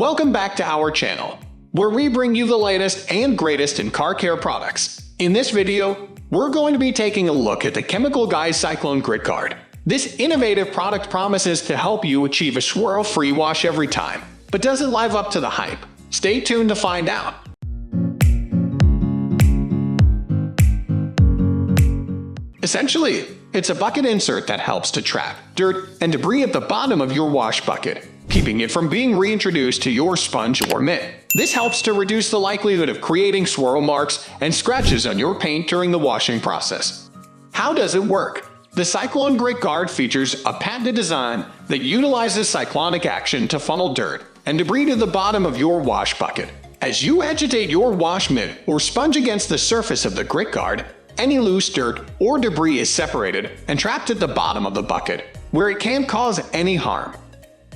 Welcome back to our channel, where we bring you the latest and greatest in car care products. In this video, we're going to be taking a look at the Chemical Guy Cyclone Grit Guard. This innovative product promises to help you achieve a swirl-free wash every time. But does it live up to the hype? Stay tuned to find out. Essentially, it's a bucket insert that helps to trap dirt and debris at the bottom of your wash bucket, keeping it from being reintroduced to your sponge or mitt. This helps to reduce the likelihood of creating swirl marks and scratches on your paint during the washing process. How does it work? The Cyclone Grit Guard features a patented design that utilizes cyclonic action to funnel dirt and debris to the bottom of your wash bucket. As you agitate your wash mitt or sponge against the surface of the Grit Guard, any loose dirt or debris is separated and trapped at the bottom of the bucket, where it can't cause any harm.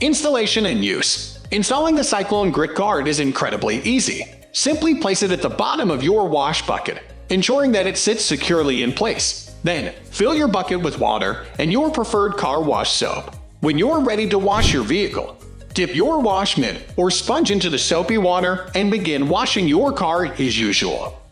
Installation and use. Installing the Cyclone Grit Guard is incredibly easy. Simply place it at the bottom of your wash bucket, ensuring that it sits securely in place. Then, fill your bucket with water and your preferred car wash soap. When you're ready to wash your vehicle, dip your wash mitt or sponge into the soapy water and begin washing your car as usual.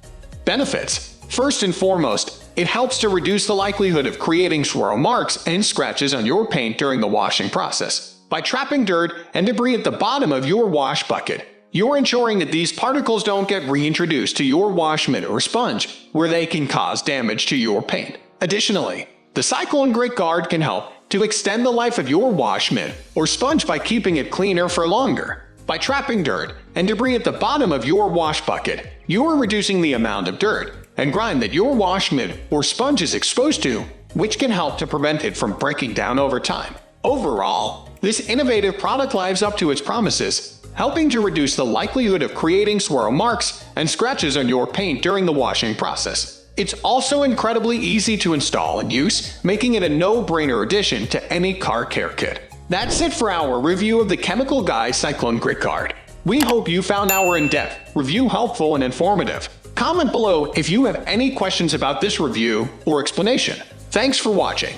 Benefits. First and foremost, it helps to reduce the likelihood of creating swirl marks and scratches on your paint during the washing process. By trapping dirt and debris at the bottom of your wash bucket, you're ensuring that these particles don't get reintroduced to your wash mitt or sponge, where they can cause damage to your paint. Additionally, the Cyclone Grit Guard can help to extend the life of your wash mitt or sponge by keeping it cleaner for longer. By trapping dirt and debris at the bottom of your wash bucket, you are reducing the amount of dirt and grime that your wash mitt or sponge is exposed to, which can help to prevent it from breaking down over time. Overall, this innovative product lives up to its promises, helping to reduce the likelihood of creating swirl marks and scratches on your paint during the washing process. It's also incredibly easy to install and use, making it a no-brainer addition to any car care kit. That's it for our review of the Chemical Guy Cyclone Grit Guard. We hope you found our in-depth review helpful and informative. Comment below if you have any questions about this review or explanation. Thanks for watching.